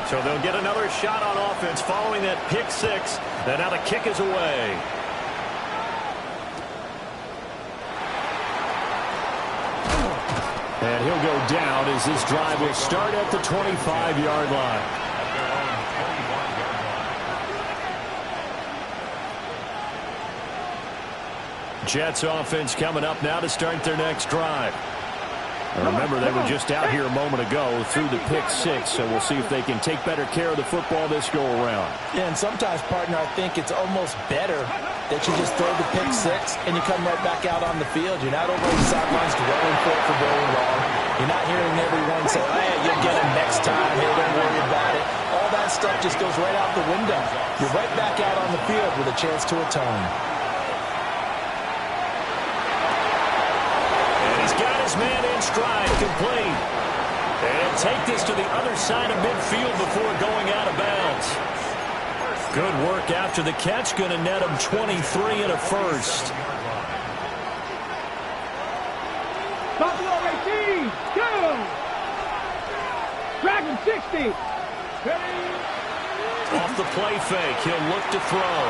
So they'll get another shot on offense following that pick six. And now the kick is away. And he'll go down as this drive will start at the 25-yard line. Jets offense coming up now to start their next drive. Remember, they were just out here a moment ago through the pick six, so we'll see if they can take better care of the football this go-around. Yeah, and sometimes, partner, I think it's almost better that you just throw the pick six and you come right back out on the field. You're not over on the sidelines dwelling for going wrong. You're not hearing everyone say, hey, you'll get him next time. Hey, don't worry about it. All that stuff just goes right out the window. You're right back out on the field with a chance to atone. Man in stride, complete. And take this to the other side of midfield before going out of bounds. Good work after the catch. Going to net him 23 and a first. Buffalo 18, go! Dragon 60. Off the play fake, he'll look to throw.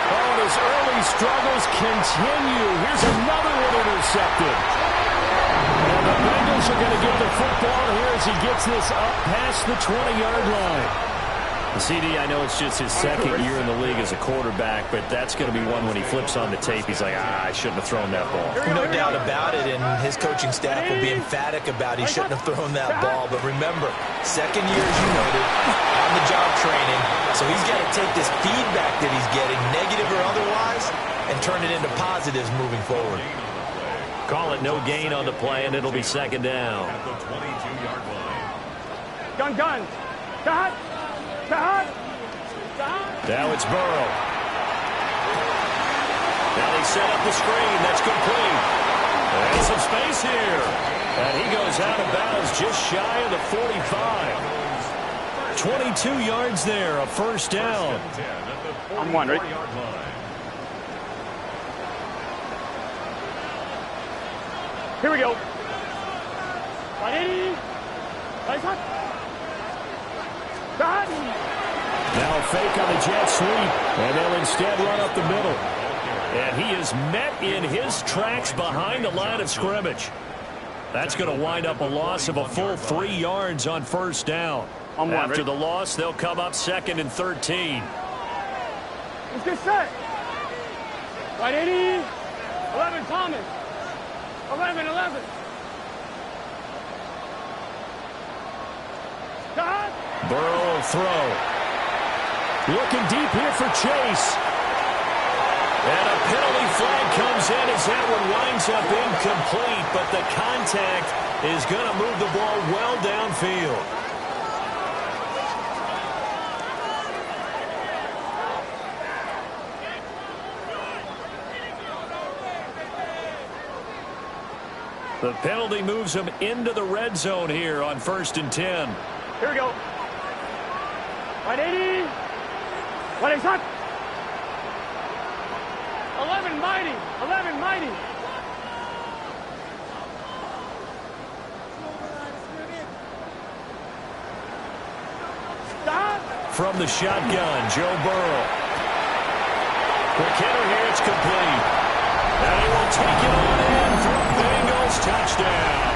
Oh, his early struggles continue. Here's another one intercepted. And the Bengals are going to get the football here as he gets this up past the 20-yard line. CD, I know it's just his second year in the league as a quarterback, but that's going to be one when he flips on the tape. He's like, I shouldn't have thrown that ball. No doubt about it, and his coaching staff will be emphatic about he shouldn't have thrown that ball. But remember, second year, as you noted, on-the-job training, so he's got to take this feedback that he's getting, negative or otherwise, and turn it into positives moving forward. Call it no gain on the play, and it'll be second down. At the 22-yard line. Gun. Cut. Now it's Burrow. Now they set up the screen. That's complete. And some space here. And he goes out of bounds just shy of the 45. 22 yards there, a first down. I'm one, right? Here we go. Now a fake on the jet sweep, and they'll instead run up the middle. And he is met in his tracks behind the line of scrimmage. That's going to wind up a loss of a full 3 yards on first down. After the loss, they'll come up second and 13. Let's get set. Right 80. 11 Thomas. 11. Cut. Burrow will throw. Looking deep here for Chase. And a penalty flag comes in as that one winds up incomplete, but the contact is going to move the ball well downfield. The penalty moves him into the red zone here on 1st and 10. Here we go. Right 80. What is that? 11 mighty. Stop. From the shotgun, Joe Burrow. Quick hitter here, it's complete. And he will take it on in for a Bengals touchdown.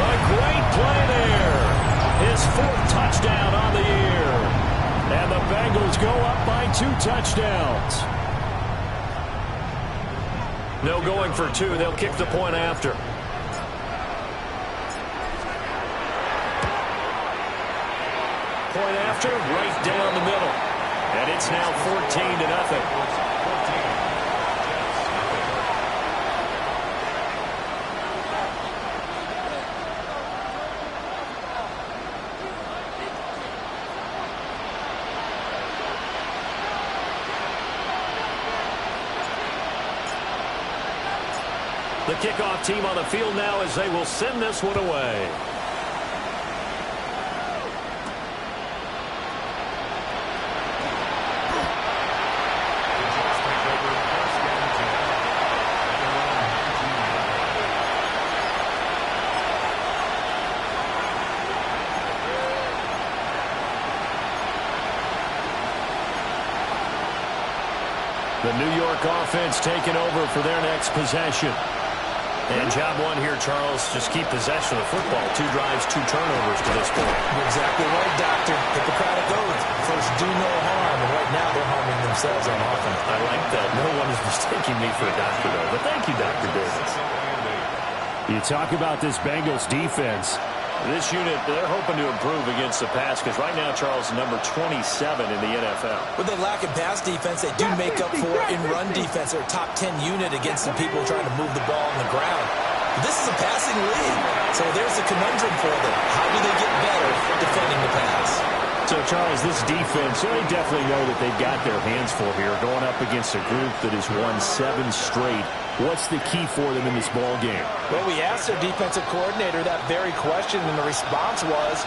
A great play there. His 4th touchdown on the year. And the Bengals go up by 2 touchdowns. No going for 2. They'll kick the point after. Point after, right down the middle. And it's now 14-0. The kickoff team on the field now as they will send this one away. The New York offense taking over for their next possession. And job one here, Charles, just keep possession of the football. 2 drives, 2 turnovers to this point. You're exactly right, Doctor. Hippocratic oath. First, do no harm. And right now, they're harming themselves on offense. I like that. No one is mistaking me for a doctor, though. But thank you, Dr. Davis. You talk about this Bengals defense. This unit, they're hoping to improve against the pass because right now, Charles, number 27 in the NFL. With their lack of pass defense, they do make up for in run defense. They're a top 10 unit against some people trying to move the ball on the ground. But this is a passing league, so there's a conundrum for them. How do they get better defending the pass? So, Charles, this defense, they definitely know that they've got their hands full here, going up against a group that has won 7 straight. What's the key for them in this ball game? Well, we asked their defensive coordinator that very question, and the response was,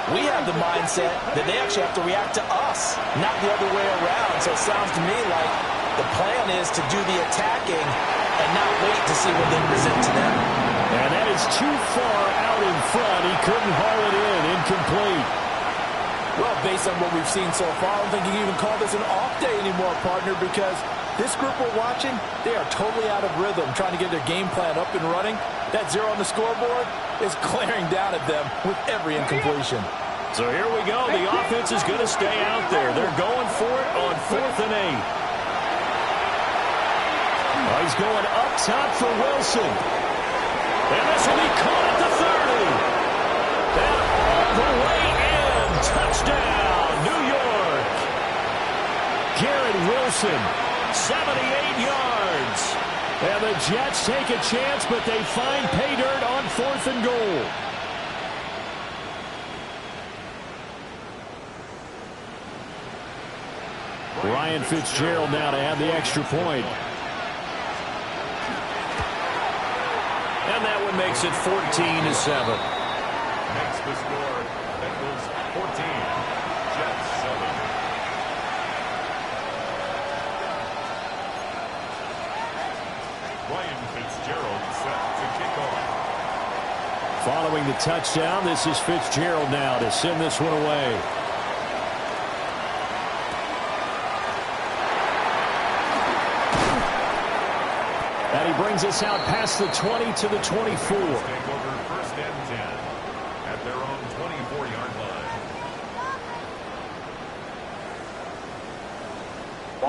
we have the mindset that they actually have to react to us, not the other way around. So it sounds to me like the plan is to do the attacking and not wait to see what they present to them. And that is too far out in front. He couldn't haul it in. Incomplete. Well, based on what we've seen so far, I don't think you can even call this an off day anymore, partner, because this group we're watching, they are totally out of rhythm, trying to get their game plan up and running. That 0 on the scoreboard is glaring down at them with every incompletion. So here we go. The offense is going to stay out there. They're going for it on 4th and 8. He's going up top for Wilson. And this will be caught at the 30. And all the way in. Touchdown, New York. Garrett Wilson, 78 yards. And the Jets take a chance, but they find pay dirt on 4th and goal. Ryan Fitzgerald now to add the extra point. And that one makes it 14-7. Makes the score. Bengals 14, Jets 7. Ryan Fitzgerald set to kick off. Following the touchdown, this is Fitzgerald now to send this one away. And he brings us out past the 20 to the 24. Take over 1st and 10 at their own 24-yard line.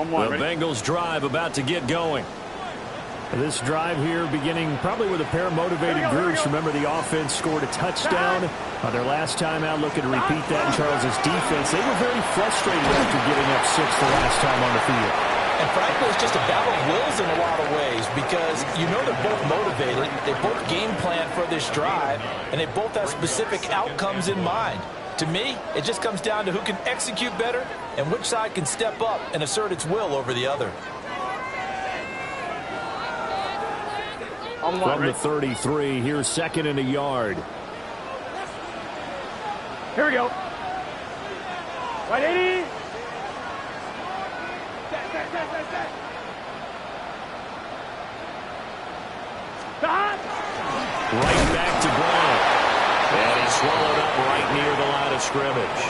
The Bengals drive about to get going. This drive here beginning probably with a pair of motivated groups. Remember, the offense scored a touchdown on their last time out. Looking to repeat that in Charles's defense. They were very frustrated after giving up 6 the last time on the field. And frankly, it's just a battle of wills in a lot of ways because you know they're both motivated. They both game plan for this drive, and they both have specific outcomes in mind. To me, it just comes down to who can execute better and which side can step up and assert its will over the other. From the 33, here's 2nd and a yard. Here we go. Right, 80. Right back to Brown. And he's swallowed up right near the line of scrimmage.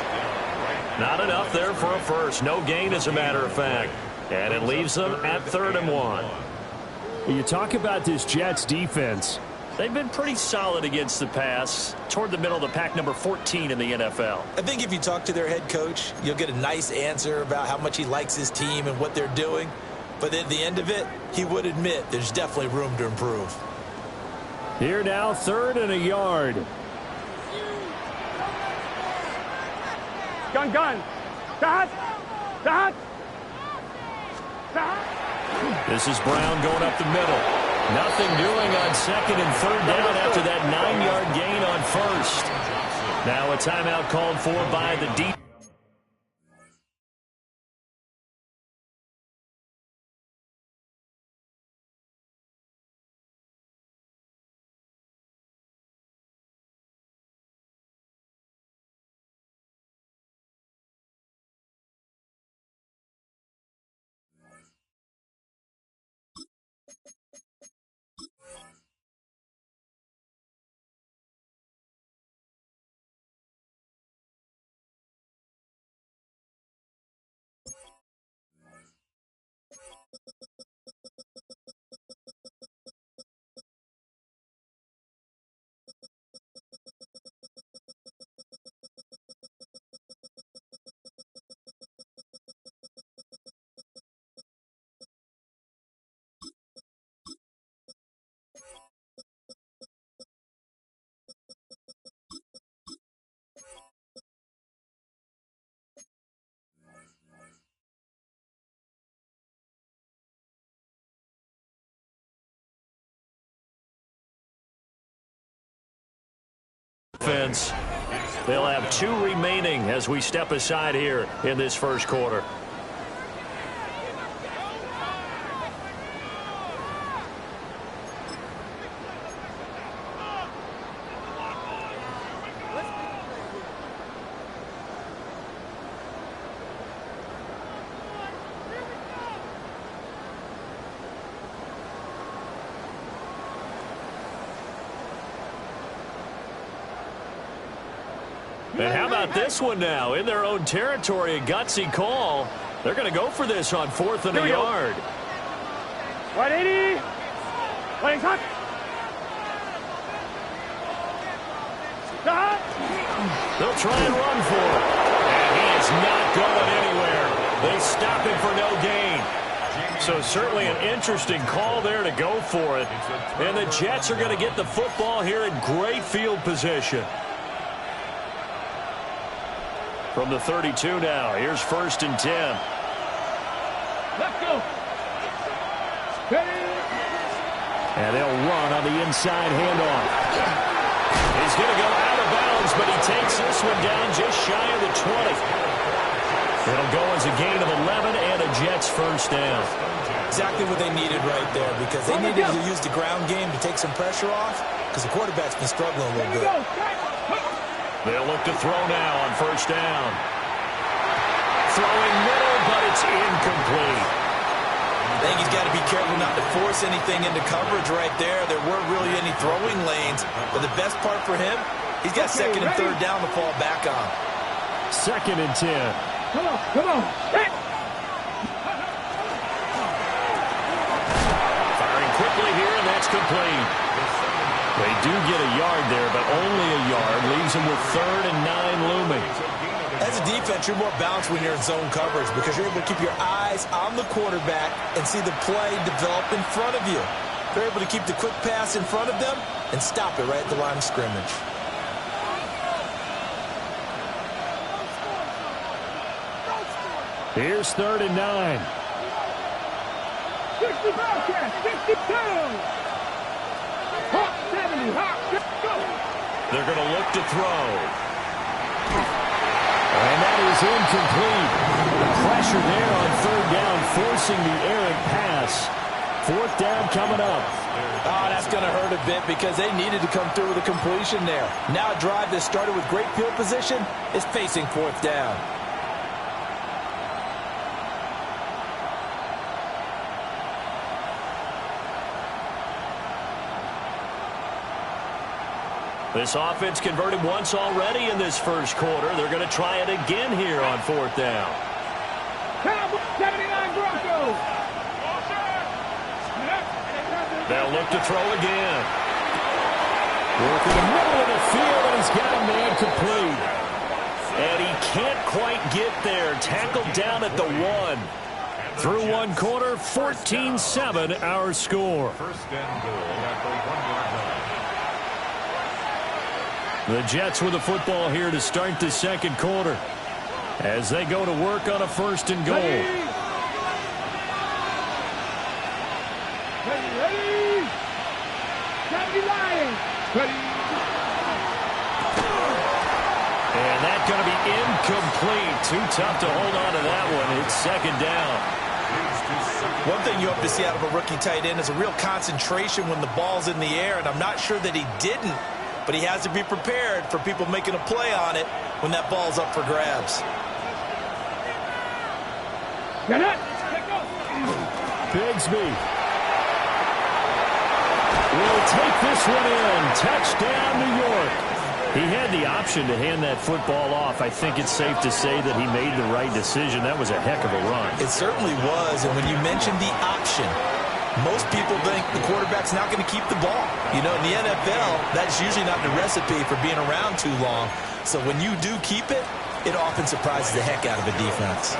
Not enough there for a first. No gain, as a matter of fact. And it leaves them at 3rd and 1. You talk about this Jets defense. They've been pretty solid against the pass. Toward the middle of the pack, number 14 in the NFL. I think if you talk to their head coach, you'll get a nice answer about how much he likes his team and what they're doing. But at the end of it, he would admit there's definitely room to improve. Here now, 3rd and a yard. Gun. Dot. This is Brown going up the middle. Nothing doing on 2nd and 3rd down after that 9-yard gain on 1st. Now a timeout called for by the defense. Offense. They'll have 2 remaining as we step aside here in this first quarter. And how about this one now? In their own territory, a gutsy call. They're going to go for this on 4th and a yard. 180. Playing hot. They'll try and run for it. And he is not going anywhere. They stop him for no gain. So certainly an interesting call there to go for it. And the Jets are going to get the football here in great field position. From the 32 now, here's 1st and 10. Let's go. And they'll run on the inside handoff. He's going to go out of bounds, but he takes this one down just shy of the 20. It'll go as a gain of 11 and a Jets first down. Exactly what they needed right there, because they needed to use the ground game to take some pressure off, because the quarterback's been struggling a little bit. They'll look to throw now on 1st down. Throwing middle, but it's incomplete. I think he's got to be careful not to force anything into coverage right there. There weren't really any throwing lanes. But the best part for him, he's got 2nd and 3rd down to fall back on. 2nd and 10. Come on, come on. Hey. Firing quickly here, and that's complete. They do get a yard there, but only a yard. Leaves them with 3rd and 9 looming. As a defense, you're more balanced when you're in zone coverage because you're able to keep your eyes on the quarterback and see the play develop in front of you. They're able to keep the quick pass in front of them and stop it right at the line of scrimmage. Here's 3rd and 9. 62. Hot 70. Hot. Go. They're going to look to throw. And that is incomplete. Pressure there on 3rd down, forcing the errant pass. 4th down coming up. Oh, that's going to hurt a bit because they needed to come through with a completion there. Now a drive that started with great field position is facing 4th down. This offense converted once already in this first quarter. They're going to try it again here on 4th down. 79 Broncos. They'll look to throw again. Working the middle of the field, and he's got a man complete. And he can't quite get there. Tackled down at the 1. Through one quarter, 14-7 our score. 1st and goal at the 1-yard line. The Jets with the football here to start the second quarter as they go to work on a 1st and goal. Ready. Lions. Ready. And that's going to be incomplete. Too tough to hold on to that one. It's 2nd down. One thing you hope to see out of a rookie tight end is a real concentration when the ball's in the air, and I'm not sure that he didn't. But he has to be prepared for people making a play on it when that ball's up for grabs. Bigsby will take this one in. Touchdown, New York. He had the option to hand that football off. I think it's safe to say that he made the right decision. That was a heck of a run. It certainly was, and when you mentioned the option, most people think the quarterback's not going to keep the ball. You know, in the NFL, that's usually not the recipe for being around too long. So when you do keep it, it often surprises the heck out of a defense.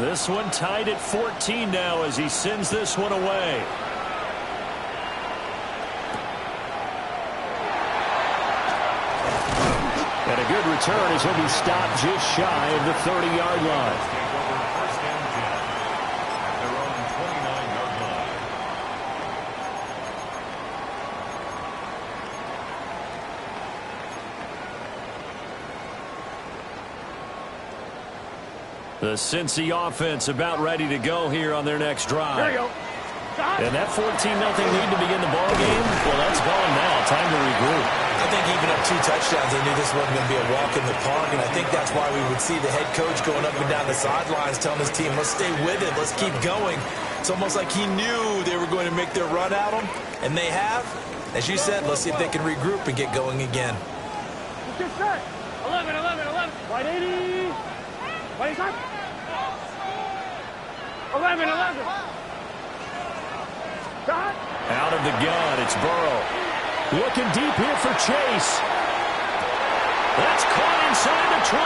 This one tied at 14 now as he sends this one away. And a good return as he'll be stopped just shy of the 30-yard line. First and 10 at their own 29-yard line. The Cincy offense about ready to go here on their next drive. There you go. And that 14-0 lead to begin the ball game, well, that's gone now. Time to regroup. I think even up 2 touchdowns, they knew this wasn't going to be a walk in the park, and I think that's why we would see the head coach going up and down the sidelines telling his team, let's stay with it, let's keep going. It's almost like he knew they were going to make their run at him, and they have. As you said, let's see if they can regroup and get going again. Just set. 11, 11, 11. White 80. White 11, 11. Got. Out of the gun, it's Burrow. Looking deep here for Chase. That's caught inside the 20.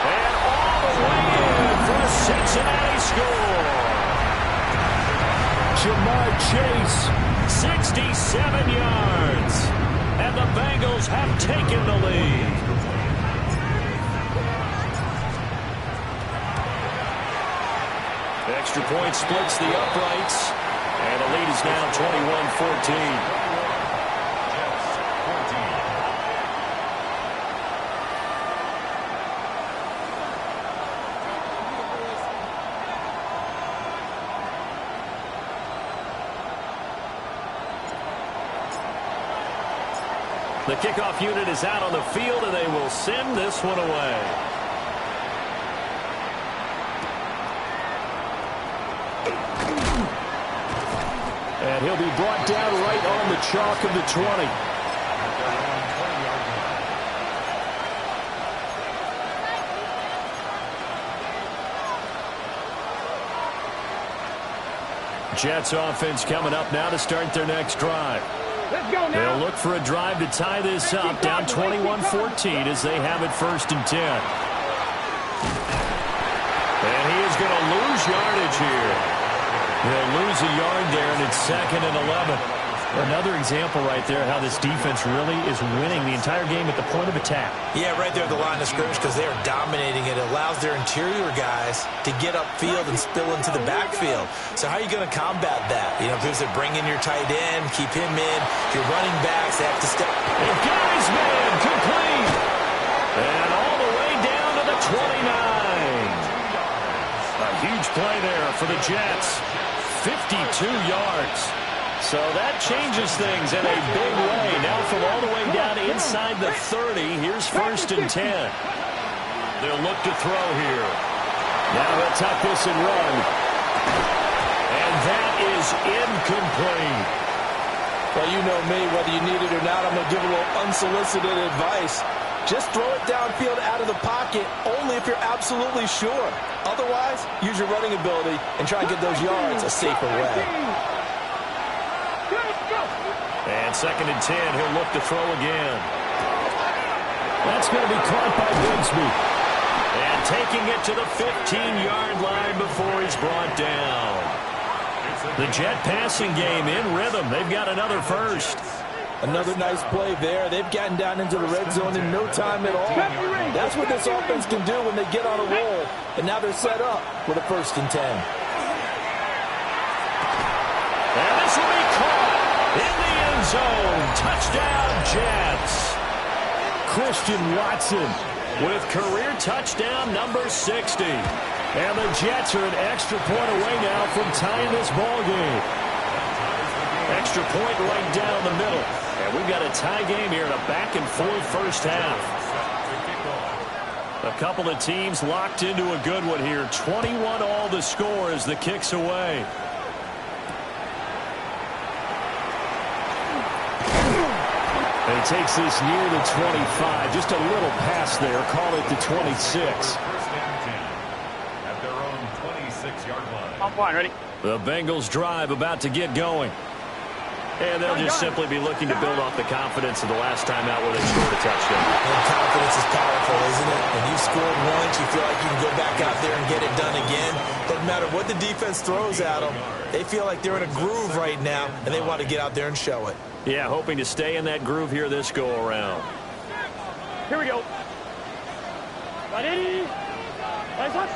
And all the way in for a Cincinnati score. Jamar Chase, 67 yards. And the Bengals have taken the lead. Extra point splits the uprights. And the lead is now 21-14. The kickoff unit is out on the field, and they will send this one away. And he'll be brought down right on the chalk of the 20. Jets offense coming up now to start their next drive. Let's go now. They'll look for a drive to tie this up, down 21-14 as they have it 1st and 10. And he is going to lose yardage here. They'll lose a yard there, and it's 2nd and 11. Another example right there how this defense really is winning the entire game at the point of attack. Yeah, right there at the line of scrimmage because they are dominating it. It allows their interior guys to get upfield and spill into the backfield. So how are you going to combat that? You know, because they bring in your tight end, keep him in. Your running backs, they have to step. And got his man complete. And all the way down to the 29. A huge play there for the Jets. 52 yards. So that changes things in a big way. Now from all the way down inside the 30, here's 1st and 10. They'll look to throw here. Now they'll tuck this and run. And that is incomplete. Well, you know me, whether you need it or not, I'm going to give a little unsolicited advice. Just throw it downfield out of the pocket only if you're absolutely sure. Otherwise, use your running ability and try and get those yards a safer way. And 2nd and 10, he'll look to throw again. That's going to be caught by Bigsby. And taking it to the 15-yard line before he's brought down. The Jet passing game in rhythm. They've got another first. Another nice play there. They've gotten down into the red zone in no time at all. That's what this offense can do when they get on a roll. And now they're set up with a 1st and 10. And this will be caught in the end zone. Touchdown, Jets. Christian Watson with career touchdown number 60. And the Jets are an extra point away now from tying this ball game. Extra point right down the middle. And we've got a tie game here in a back-and-forth first half. A couple of teams locked into a good one here. 21 all the score as the kick's away. takes this near the 25. Just a little pass there. Call it the 26. First and 10 at their own 26-yard line. On point, ready? The Bengals drive about to get going. And they'll just simply be looking to build off the confidence of the last time out where they scored a touchdown. And confidence is powerful, isn't it? When you've scored once, you feel like you can go back out there and get it done again. Doesn't matter what the defense throws at them. They feel like they're in a groove right now, and they want to get out there and show it. Yeah, hoping to stay in that groove here this go-around. Here we go. Ready? Nice up.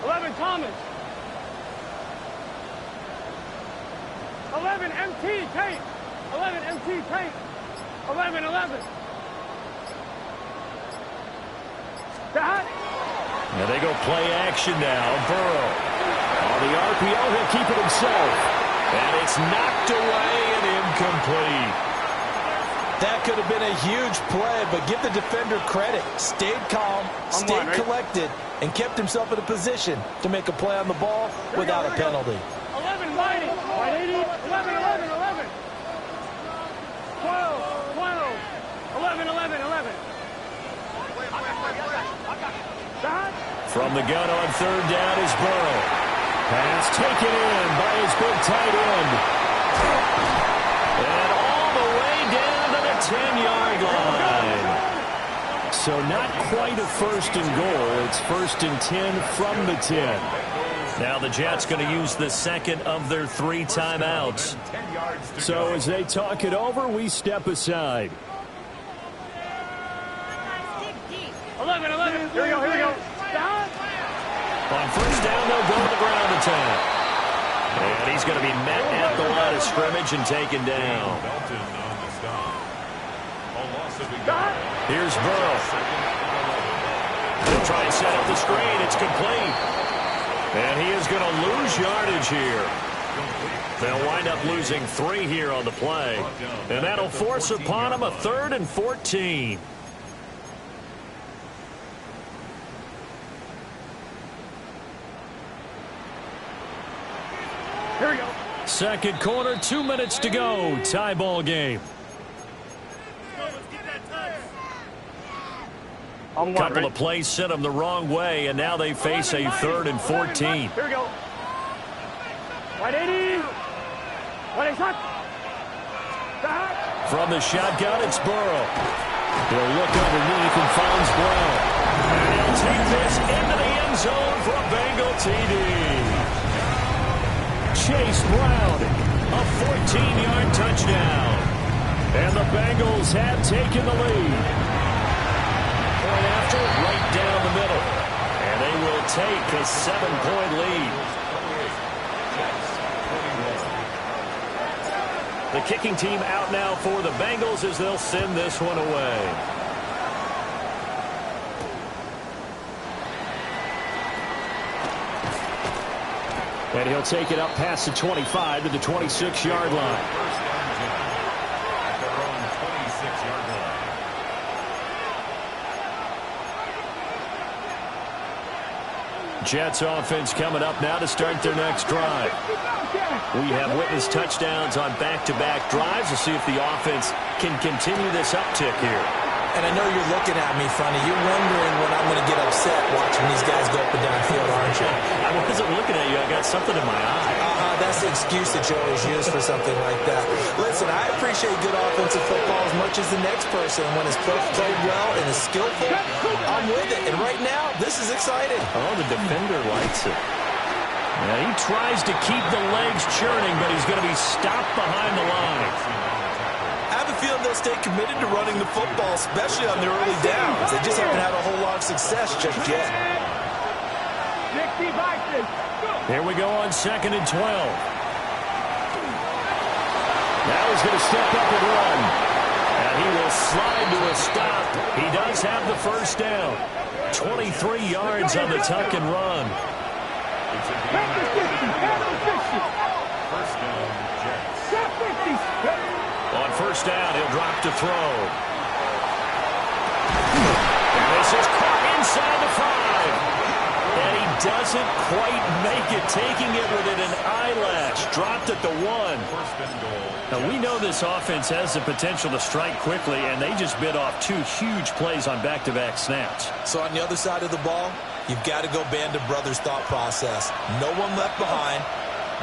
11, Thomas. 11, MT, Tate. 11, MT, Tate. 11, 11. That. And they go play action now. Burrow. On the RPO, he'll keep it himself. And it's knocked away and incomplete. That could have been a huge play, but give the defender credit. Stayed calm, stayed collected, and kept himself in a position to make a play on the ball without a penalty. 11, Whitey. 11, 11, 11. 12, 12. 11, 11, 11. From the gun on third down is Burrow. Pass taken in by his big tight end. And all the way down to the 10-yard line. So not quite a first and goal. It's first and 10 from the 10. Now the Jets going to use the second of their 3 timeouts. So as they talk it over, we step aside. 11, 11. Here we go, here we go. On first down, they'll go to the ground attack. And he's going to be met at the line of scrimmage and taken down. Here's Burrow. They'll try and set up the screen. It's complete. And he is going to lose yardage here. They'll wind up losing 3 here on the play. And that'll force upon him a 3rd and 14. Here we go. Second quarter, 2 minutes to go. Tie ball game. Couple of plays sent them the wrong way, and now they face a 3rd and 14. Here we go. 180. 180. From the shotgun, it's Burrow. He'll look underneath and finds Brown. And he'll take this into the end zone for a Bengal TD. Chase Brown, a 14-yard touchdown. And the Bengals have taken the lead. Point after, right down the middle. And they will take a 7-point lead. The kicking team out now for the Bengals as they'll send this one away. And he'll take it up past the 25 to the 26-yard line. First and 10 at their own 26-yard line. Jets offense coming up now to start their next drive. We have witnessed touchdowns on back-to-back drives. We'll see if the offense can continue this uptick here. And I know you're looking at me funny. You're wondering when I'm going to get upset watching these guys go up and down the field, aren't you? I wasn't looking at you. I got something in my eye. That's the excuse that you always use for something like that. Listen, I appreciate good offensive football as much as the next person. When it's played well and is skillful, I'm with it. And right now, this is exciting. Oh, the defender likes it. Now, he tries to keep the legs churning, but he's going to be stopped behind the line. I have a feeling they'll stay committed to running the football, especially on their early downs. They just haven't had a whole lot of success just yet. Here we go on 2nd and 12. Now he's going to step up and run. And he will slide to a stop. He does have the first down. 23 yards on the tuck and run. First down, Jets. On first down, he'll drop to throw. And this is caught inside the 5. And he doesn't quite make it, taking it within an eyelash dropped at the 1. First and goal. Now, we know this offense has the potential to strike quickly, and they just bit off 2 huge plays on back-to-back snaps. So on the other side of the ball, you've got to go Band of Brothers thought process. No one left behind,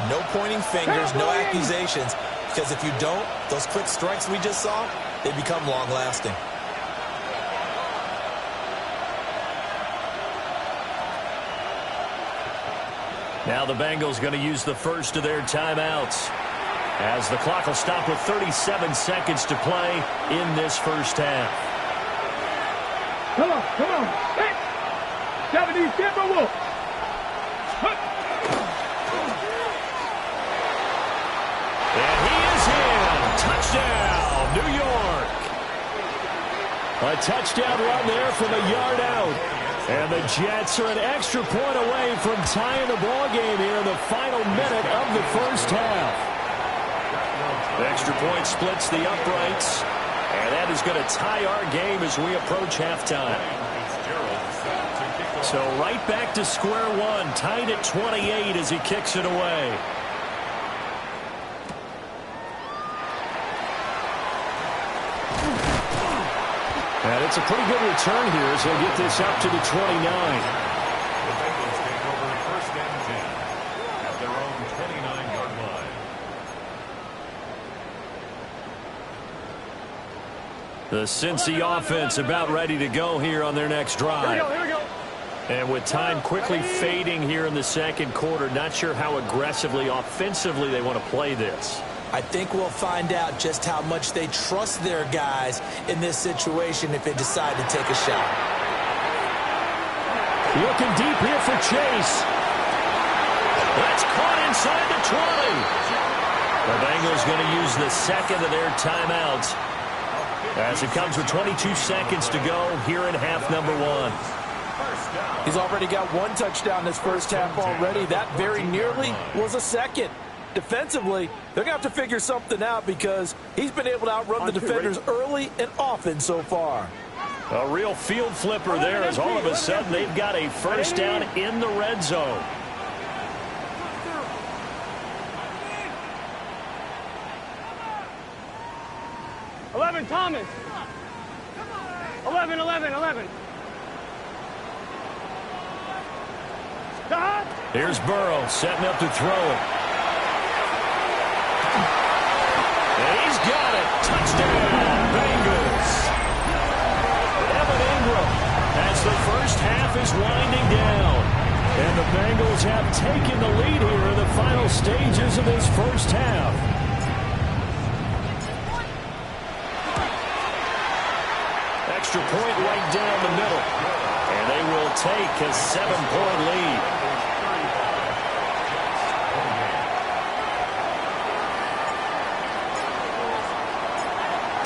no pointing fingers, no accusations, because if you don't, those quick strikes we just saw, they become long-lasting. Now the Bengals going to use the first of their timeouts, as the clock will stop with 37 seconds to play in this first half. Come on. Hey! 70, get the wolf. And he is in. Touchdown, New York. A touchdown run there from a yard out. And the Jets are an extra point away from tying the ball game here in the final minute of the first half. The extra point splits the uprights, and that is going to tie our game as we approach halftime. So right back to square one, tied at 28 as he kicks it away. And it's a pretty good return here as he'll get this up to the 29. The Bengals take over first and 10 at their own 29-yard line. The Cincy offense about ready to go here on their next drive. Here we go. And with time quickly fading here in the second quarter, not sure how aggressively, offensively they want to play this. I think we'll find out just how much they trust their guys in this situation if they decide to take a shot. Looking deep here for Chase. That's caught inside the 20. The Bengals going to use the second of their timeouts as it comes with 22 seconds to go here in half number 1. He's already got 1 touchdown this first half already. That very nearly was a second. Defensively, they're going to have to figure something out because he's been able to outrun the defenders early and often so far. A real field flipper there as all of a sudden they've got a first down in the red zone. Thomas. 11. Here's Burrow setting up to throw it. And he's got it. Touchdown, Bengals. Evan Ingram as the first half is winding down. And the Bengals have taken the lead here in the final stages of this first half. Extra point right down the middle. And they will take a 7-point lead.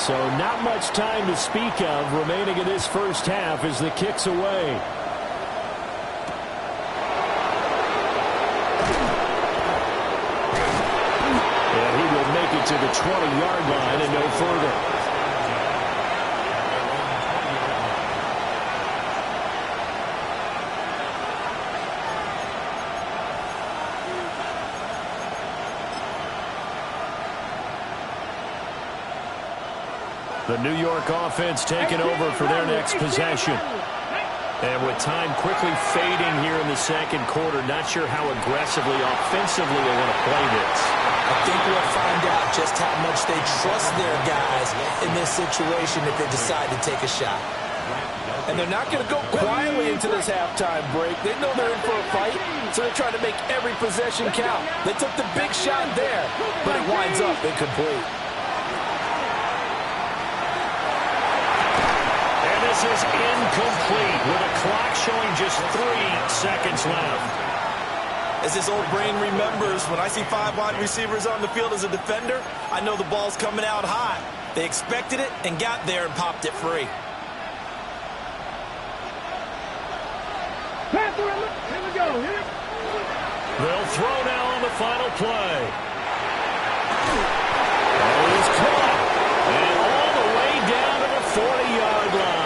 So not much time to speak of remaining in this first half as the kick's away. And he will make it to the 20-yard line and no further. The New York offense taking over for their next possession. And with time quickly fading here in the second quarter, not sure how aggressively, offensively they want to play this. I think we'll find out just how much they trust their guys in this situation if they decide to take a shot. And they're not going to go quietly into this halftime break. They know they're in for a fight, so they're trying to make every possession count. They took the big shot there, but it winds up incomplete. This is incomplete with a clock showing just 3 seconds left. As this old brain remembers, when I see 5 wide receivers on the field as a defender, I know the ball's coming out high. They expected it and got there and popped it free. Here we go. They'll throw now on the final play. It is caught. And all the way down to the 40-yard line.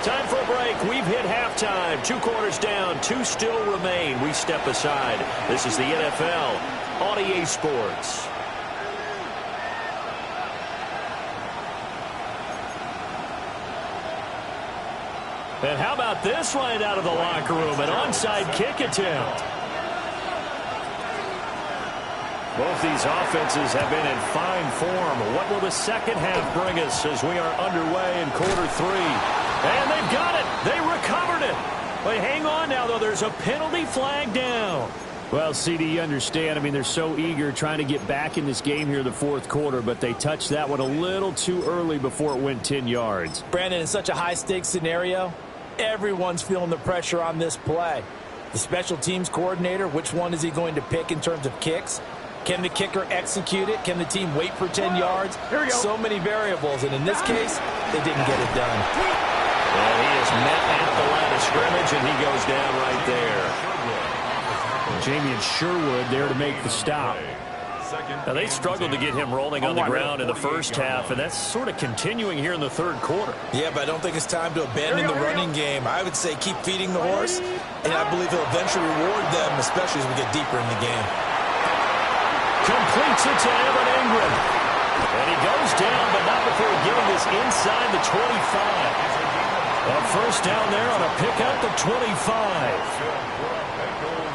Time for a break. We've hit halftime. 2 quarters down. 2 still remain. We step aside. This is the NFL on EA Sports. And how about this right out of the locker room? An onside kick attempt. Both these offenses have been in fine form. What will the second half bring us as we are underway in quarter 3? And they've got it. They recovered it. But hang on now, though. There's a penalty flag down. Well, CD, you understand. I mean, they're so eager trying to get back in this game here in the fourth quarter, but they touched that one a little too early before it went 10 yards. Brandon, in such a high-stakes scenario, everyone's feeling the pressure on this play. The special teams coordinator, which one is he going to pick in terms of kicks? Can the kicker execute it? Can the team wait for 10 yards? So many variables, and in this case, they didn't get it done. And he is met at the line of scrimmage, and he goes down right there. Jamien Sherwood there to make the stop. Now, they struggled to get him rolling on the ground in the first half, and that's sort of continuing here in the third quarter. Yeah, but I don't think it's time to abandon the running game. I would say keep feeding the horse, and I believe he'll eventually reward them, especially as we get deeper in the game. Completes it to Evan Ingram. And he goes down, but not before getting this inside the 25. A first down there on a pickup at 25.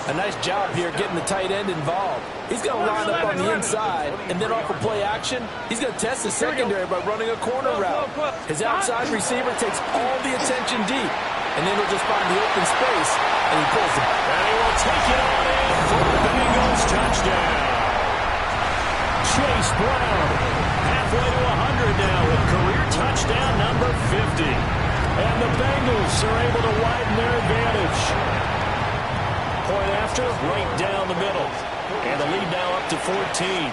A nice job here getting the tight end involved. He's going to line up on the inside, and then off of play action, he's going to test the secondary by running a corner route. His outside receiver takes all the attention deep, and then he'll just find the open space, and he pulls it. And he will take it on in for the Bengals touchdown. Chase Brown, halfway to 100 now with career touchdown number 50. And the Bengals are able to widen their advantage. Point after, right down the middle. And the lead now up to 14.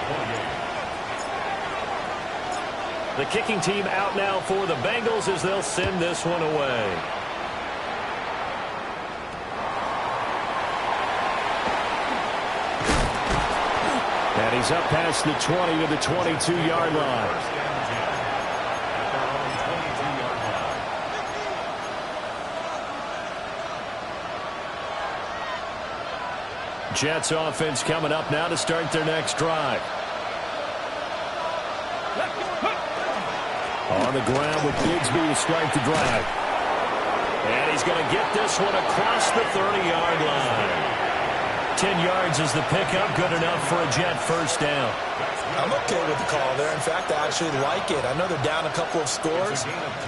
The kicking team out now for the Bengals as they'll send this one away. And he's up past the 20 to the 22-yard line. Jets offense coming up now to start their next drive. On the ground with Bigsby to start the drive. And he's going to get this one across the 30-yard line. 10 yards is the pickup, good enough for a Jet first down. I'm okay with the call there. In fact, I actually like it. I know they're down a couple of scores,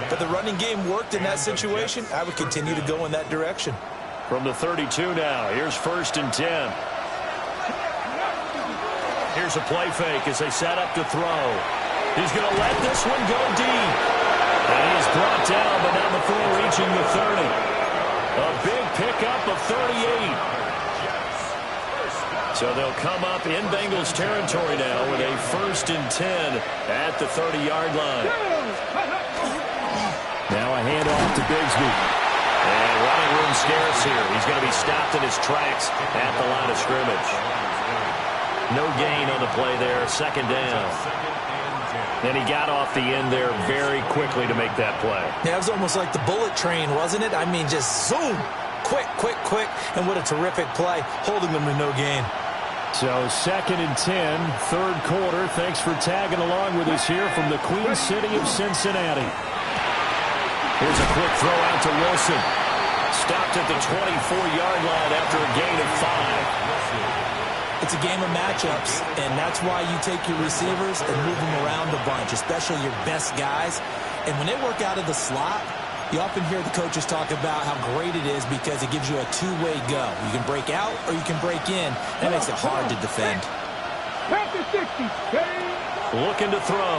but the running game worked in that situation. I would continue to go in that direction. From the 32 now, here's 1st and 10. Here's a play fake as they set up to throw. He's going to let this one go deep. And he is brought down, but not before reaching the 30. A big pickup of 38. So they'll come up in Bengals territory now with a 1st and 10 at the 30-yard line. Now a handoff to Bigsby. And running room scarce here. He's going to be stopped in his tracks at the line of scrimmage. No gain on the play there. 2nd down. And he got off the end there very quickly to make that play. Yeah, it was almost like the bullet train, wasn't it? I mean, just zoom. Quick, quick, quick. And what a terrific play, holding them to no gain. So 2nd and 10, third quarter. Thanks for tagging along with us here from the Queen City of Cincinnati. Here's a quick throw out to Wilson. Stopped at the 24-yard line after a gain of 5. It's a game of matchups, and that's why you take your receivers and move them around a bunch, especially your best guys. And when they work out of the slot, you often hear the coaches talk about how great it is because it gives you a two-way go. You can break out or you can break in. That makes it hard to defend. Looking to throw.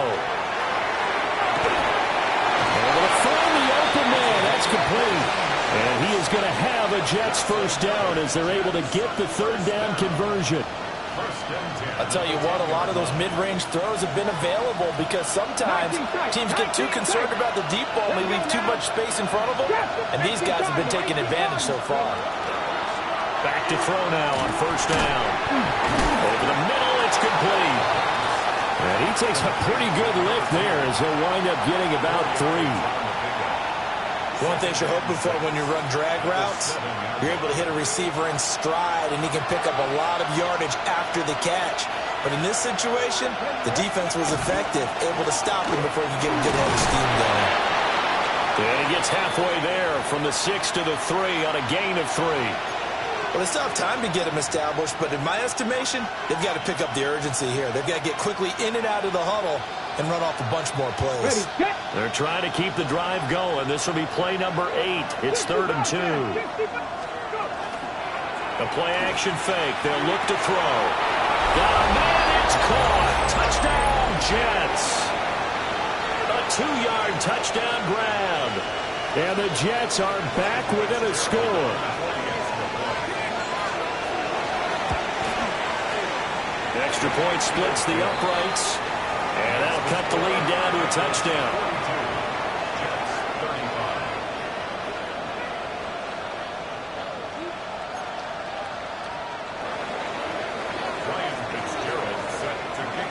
Able to find the open man. That's complete. And he is going to have a Jets first down as they're able to get the 3rd down conversion. I'll tell you what, a lot of those mid-range throws have been available because sometimes teams get too concerned about the deep ball and they leave too much space in front of them, and these guys have been taking advantage so far. Back to throw now on 1st down. Over the middle, it's complete. And he takes a pretty good lift there as he'll wind up getting about 3. One thing you're hoping for when you run drag routes, you're able to hit a receiver in stride, and he can pick up a lot of yardage after the catch. But in this situation, the defense was effective, able to stop him before he could get a good head of steam going. And he gets halfway there from the 6 to the 3 on a gain of 3. Well, they still have time to get him established, but in my estimation, they've got to pick up the urgency here. They've got to get quickly in and out of the huddle and run off a bunch more plays. They're trying to keep the drive going. This will be play number 8. It's 3rd and 2. A play-action fake. They'll look to throw. Got a man. It's caught. Touchdown, Jets. A 2-yard touchdown grab. And the Jets are back within a score. Extra point splits the uprights. And that'll cut the lead down to a touchdown.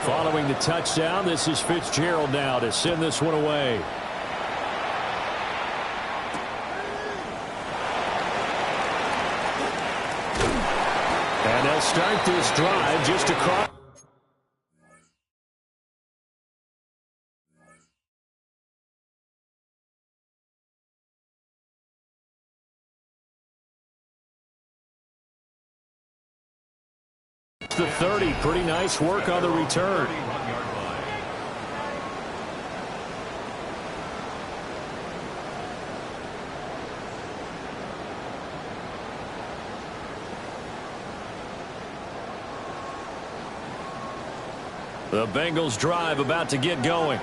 Following the touchdown, this is Fitzgerald now to send this one away. And they'll start this drive just across. The 30. Pretty nice work on the return. The Bengals drive about to get going.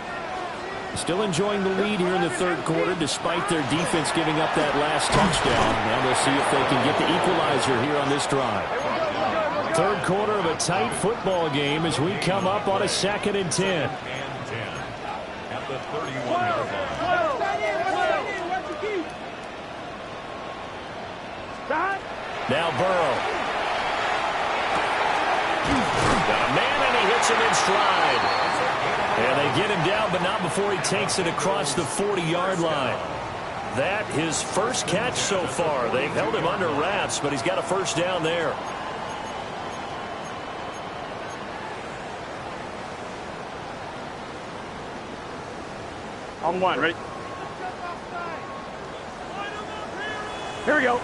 Still enjoying the lead here in the 3rd quarter despite their defense giving up that last touchdown. Now they'll see if they can get the equalizer here on this drive. 3rd quarter of a tight football game as we come up on a 2nd and 10. At the 31-yard line. Now Burrow. Got a man and he hits him in stride. And they get him down, but not before he takes it across the 40-yard line. That his first catch so far. They've held him under wraps, but he's got a first down there. On 1, ready? Here we go.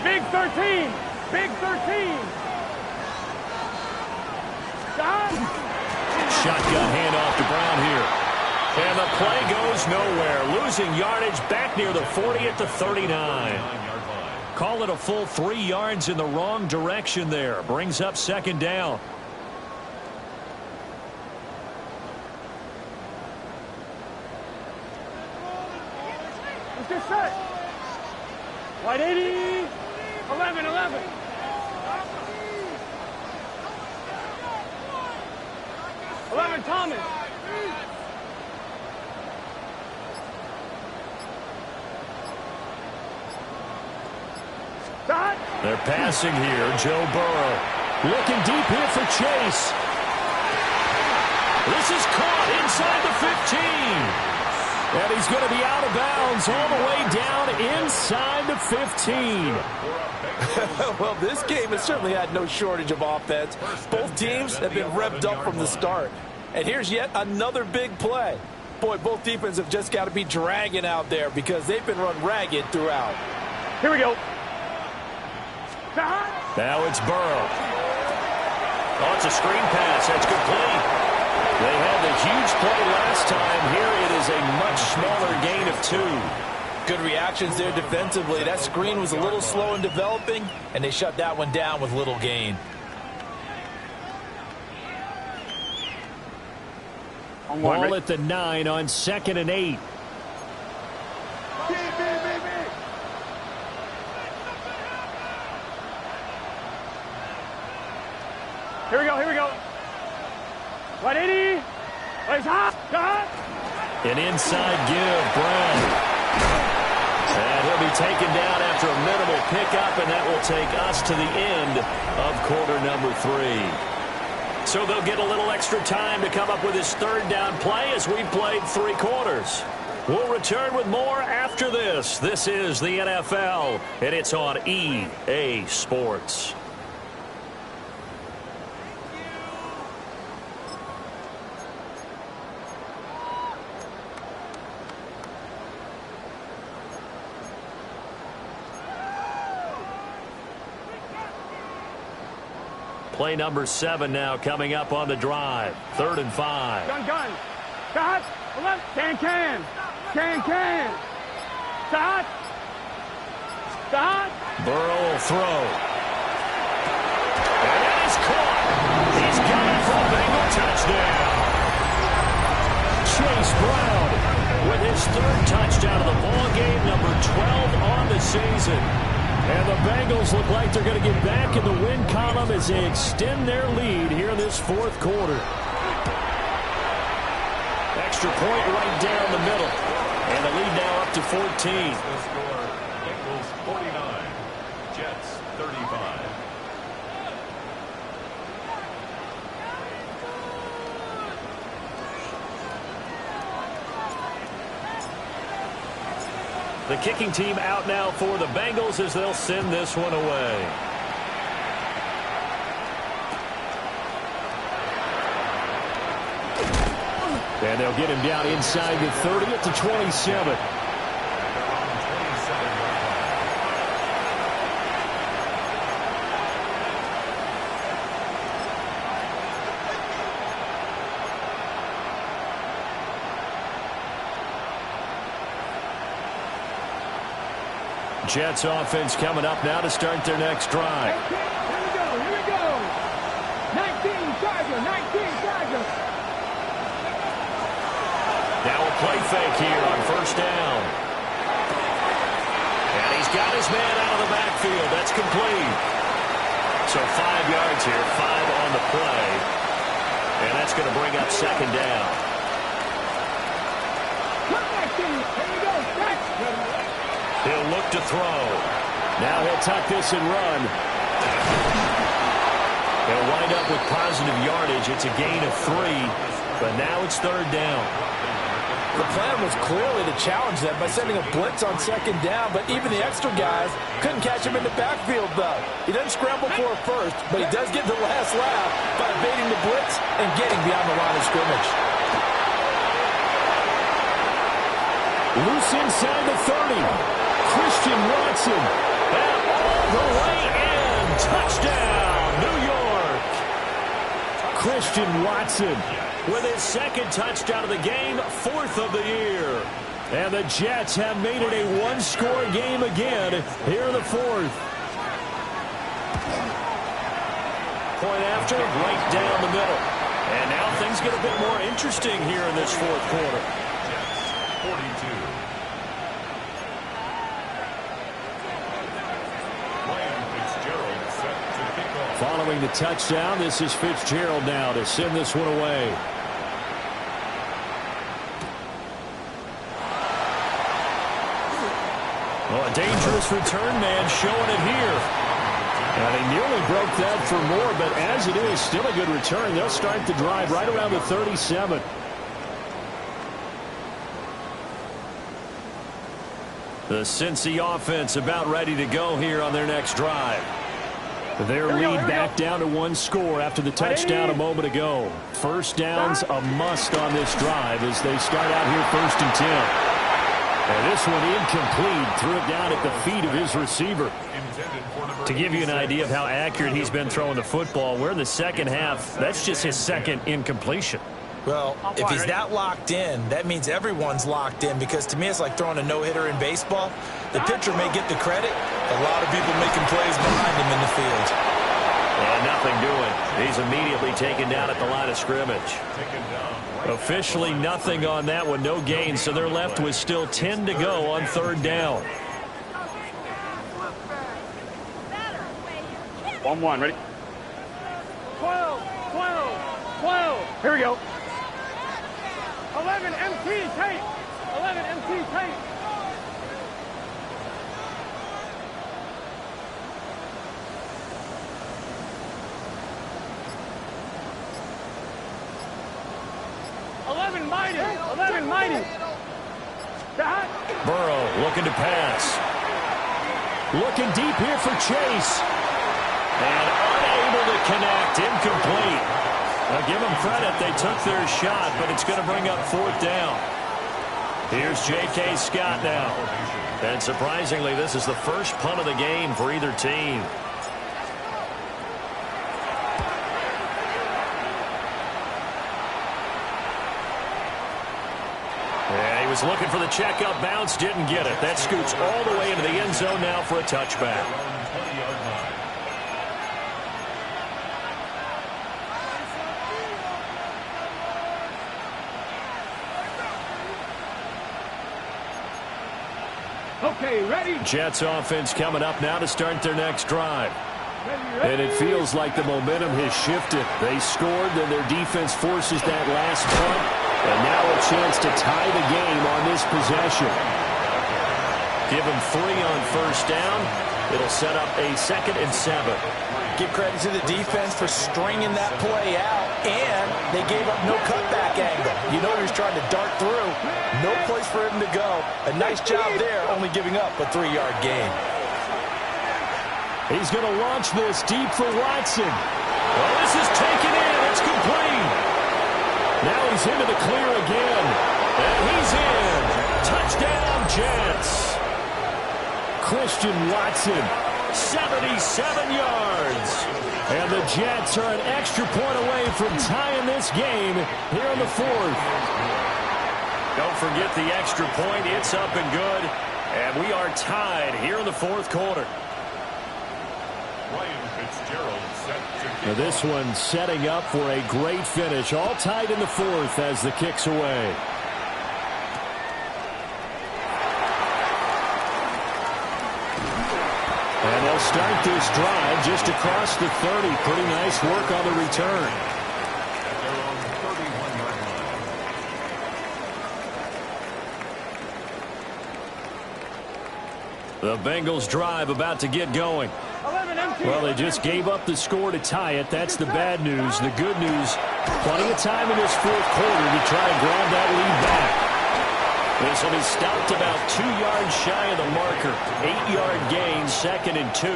Big 13. Big 13. Stop. Shotgun handoff to Brown here. And the play goes nowhere. Losing yardage back near the 40 at the 39. Call it a full 3 yards in the wrong direction there. Brings up 2nd down. Let's get set. Wide 80. 11, 11. Thomas. They're passing here. Joe Burrow looking deep here for Chase. This is caught inside the 15. And he's going to be out of bounds all the way down inside the 15. Well, this game has certainly had no shortage of offense. Both teams have been revved up from the start. And here's yet another big play. Boy, both defenses have just got to be dragging out there because they've been run ragged throughout. Here we go. Now it's Burrow. Oh, it's a screen pass. That's complete. They had the huge play last time. Here it is a much smaller gain of 2. Good reactions there defensively. That screen was a little slow in developing, and they shut that one down with little gain. Ball at the 9 on 2nd and 8. Here we go, here we go. 180. Plays hot. An inside give, Brown. And he'll be taken down after a minimal pickup, and that will take us to the end of quarter number 3. So they'll get a little extra time to come up with his 3rd down play as we played 3 quarters. We'll return with more after this. This is the NFL, and it's on EA Sports. Play number 7 now coming up on the drive. 3rd and 5. Gun. Start. Can. Start. Burrow will throw. And that is caught. He's got it for a Bengal touchdown. Chase Brown with his 3rd touchdown of the ball game, number 12 on the season. And the Bengals look like they're going to get back in the win column as they extend their lead here in this 4th quarter. Extra point right down the middle. And the lead now up to 14. The score, Bengals 49, Jets 35. The kicking team out now for the Bengals as they'll send this one away. And they'll get him down inside the 30 at the 27. Jets offense coming up now to start their next drive. Here we go. 19 Chargers. Now a play fake here on 1st down. And he's got his man out of the backfield. That's complete. So 5 yards here, 5 on the play. And that's going to bring up 2nd down. Here we go. He'll look to throw. Now he'll tuck this and run. He'll wind up with positive yardage. It's a gain of 3, but now it's 3rd down. The plan was clearly to challenge them by sending a blitz on 2nd down, but even the extra guys couldn't catch him in the backfield, though. He doesn't scramble for a first, but he does get the last laugh by evading the blitz and getting beyond the line of scrimmage. Loose inside the 30. Christian Watson. And all the way in. Touchdown, New York. Christian Watson With his 2nd touchdown of the game, 4th of the year. And the Jets have made it a 1-score game again here in the 4th. Point after, right down the middle. And now things get a bit more interesting here in this 4th quarter. Jets 42. Following the touchdown, this is Fitzgerald now to send this one away. Well, a dangerous return man showing it here. And he nearly broke that for more, but as it is, still a good return. They'll start the drive right around the 37. The Cincy offense about ready to go here on their next drive. Their lead back down to 1 score after the touchdown a moment ago. 1st down's a must on this drive as they start out here 1st and 10. And this one incomplete. Threw it down at the feet of his receiver. To give you an idea of how accurate he's been throwing the football, we're in the 2nd half. That's just his 2nd incompletion. Well, if he's that locked in, that means everyone's locked in, because to me it's like throwing a no-hitter in baseball. The pitcher may get the credit. A lot of people making plays behind him in the field. And nothing doing. He's immediately taken down at the line of scrimmage. Officially nothing on that one, no gain, so they're left with still 10 to go on 3rd down. 1-1, ready? 12. Here we go. 11 MT tape. 11 MT tape. Mighty. Burrow looking to pass. Looking deep here for Chase. And unable to connect. Incomplete. Now give them credit. They took their shot, but it's going to bring up 4th down. Here's J.K. Scott now. And surprisingly, this is the first punt of the game for either team. Yeah, he was looking for the checkup bounce, didn't get it. That scoots all the way into the end zone now for a touchback. Okay, ready? Jets offense coming up now to start their next drive. And it feels like the momentum has shifted. They scored, then their defense forces that last punt. And now a chance to tie the game on this possession. Give them 3 on 1st down. It'll set up a 2nd and 7. Give credit to the defense for stringing that play out, and they gave up no cutback angle. You know he was trying to dart through. No place for him to go. A nice job there, only giving up a 3-yard gain. He's going to launch this deep for Watson. Well, this is taken in. It's complete. Now he's into the clear again. And he's in. Touchdown, Jets. Christian Watson, 77 yards. And the Jets are an extra point away from tying this game here in the 4th. Don't forget the extra point. It's up and good. And we are tied here in the 4th quarter. Ryan Fitzgerald set to Now this one setting up for a great finish. All tied in the 4th as the kick's away. And they'll start this drive just across the 30. Pretty nice work on the return. at their own 31-yard line. The Bengals drive about to get going. Well, they just gave up the score to tie it. That's the bad news. The good news, plenty of time in this 4th quarter to try and grab that lead back. This will be stopped about 2 yards shy of the marker. 8-yard gain, 2nd and 2.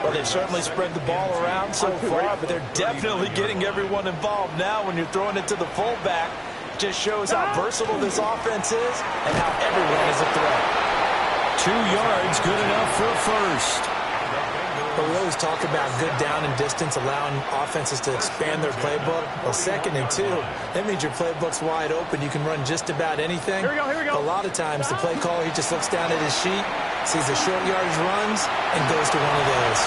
Well, they've certainly spread the ball around so far, but they're definitely getting everyone involved now when you're throwing it to the fullback. Just shows how versatile this offense is and how everyone is a threat. 2 yards, good enough for a first. But we always talk about good down and distance, allowing offenses to expand their playbook. Well, 2nd and 2, that means your playbook's wide open. You can run just about anything. Here we go. A lot of times, the play caller, he just looks down at his sheet, sees the short yardage runs, and goes to one of those.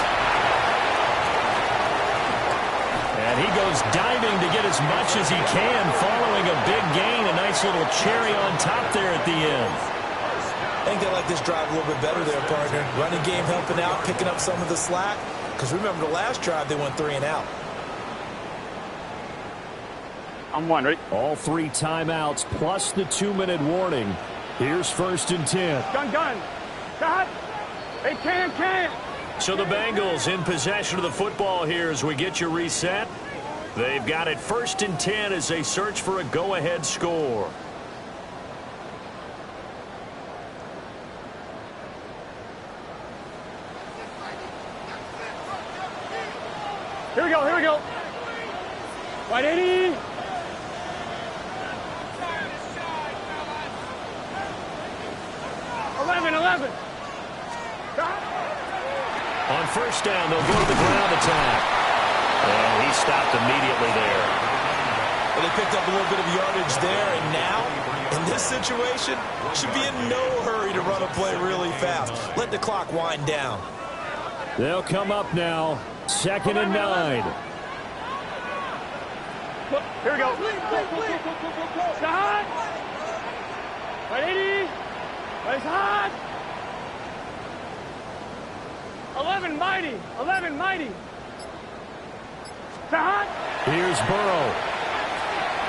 And he goes diving to get as much as he can, following a big gain. A nice little cherry on top there at the end. I think they like this drive a little bit better there, partner. Running game helping out, picking up some of the slack. Because remember, the last drive, they went 3 and out. I'm 1, ready? All 3 timeouts plus the 2-minute warning. Here's 1st and 10. Gun. Shot. They can't. So the Bengals in possession of the football here as we get you reset. They've got it 1st and 10 as they search for a go-ahead score. Here we go. Wide 80. Eleven. On 1st down, they'll go to the ground attack. And he stopped immediately there. Well, they picked up a little bit of yardage there, and now, in this situation, should be in no hurry to run a play really fast. Let the clock wind down. They'll come up now. 2nd and 9. Here we go. Shot. Wide 80. Nice hot. 11 mighty. Shot. Here's Burrow.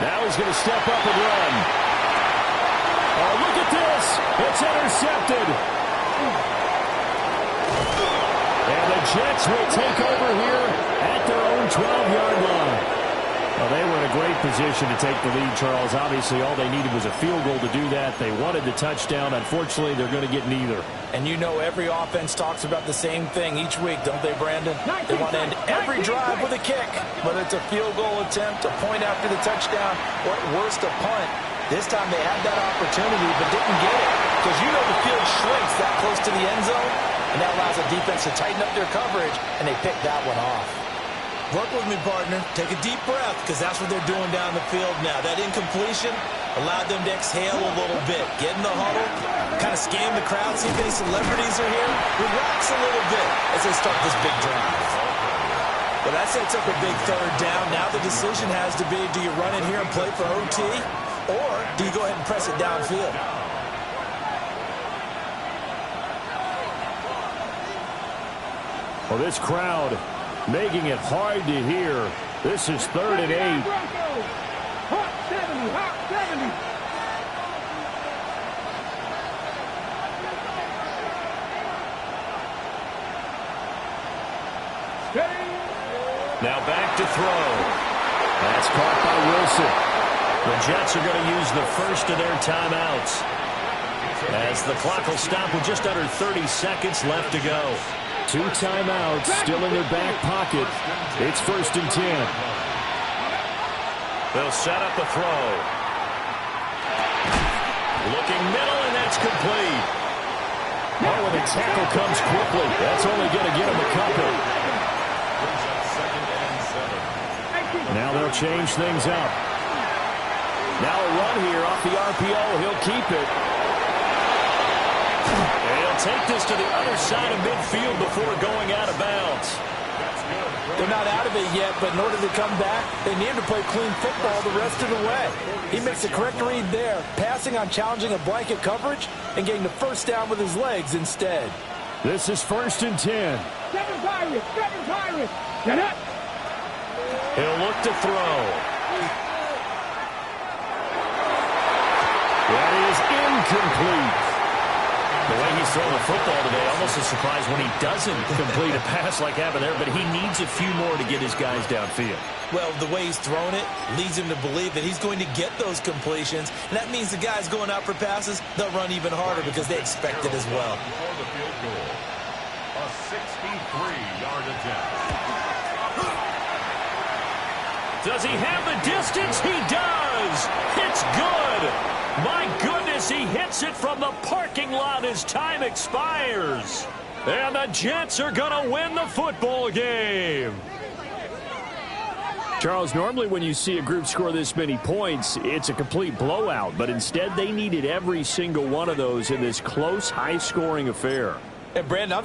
Now he's going to step up and run. Oh, look at this. It's intercepted. And the Jets will take over here at their own 12-yard line. Well, they were in a great position to take the lead, Charles. Obviously, all they needed was a field goal to do that. They wanted the touchdown. Unfortunately, they're going to get neither. And you know every offense talks about the same thing each week, don't they, Brandon? They want to end every drive with a kick, whether it's a field goal attempt, a point after the touchdown, or at worst, a punt. This time they had that opportunity but didn't get it because you know the field shrinks that close to the end zone, and that allows the defense to tighten up their coverage, and they picked that one off. Work with me, partner. Take a deep breath because that's what they're doing down the field now. That incompletion allowed them to exhale a little bit. Get in the huddle, kind of scan the crowd, see if any celebrities are here. Relax a little bit as they start this big drive. Well, that sets up a big third down. Now the decision has to be, do you run it here and play for OT, or do you go ahead and press it downfield? Well, this crowd making it hard to hear. This is 3rd and 8. Hot 70, hot 70. Now back to throw. That's caught by Wilson. The Jets are going to use the first of their timeouts as the clock will stop with just under 30 seconds left to go. 2 timeouts still in their back pocket. It's 1st and 10. They'll set up a throw. Looking middle, and that's complete. Oh, and the tackle comes quickly. That's only going to get him a couple. Now they'll change things up. Now a run here off the RPO. He'll keep it. And he'll take this to the other side of midfield before going out of bounds. They're not out of it yet, but in order to come back, they need to play clean football the rest of the way. He makes the correct read there, passing on challenging a blanket coverage and getting the first down with his legs instead. This is 1st and 10. Seven Pirates. Get up. He'll look to throw. That is incomplete. The way he's throwing the football today, almost a surprise when he doesn't complete a pass like happened there, but he needs a few more to get his guys downfield. Well, the way he's thrown it leads him to believe that he's going to get those completions, and that means the guys going out for passes, they'll run even harder because they expect it as well. For the field goal, a 63-yard attempt. Does he have the distance? He does. It's good. My goodness, he hits it from the parking lot as time expires. And the Jets are going to win the football game. Charles, normally when you see a group score this many points, it's a complete blowout. But instead, they needed every single one of those in this close, high-scoring affair. And Brandon, I'm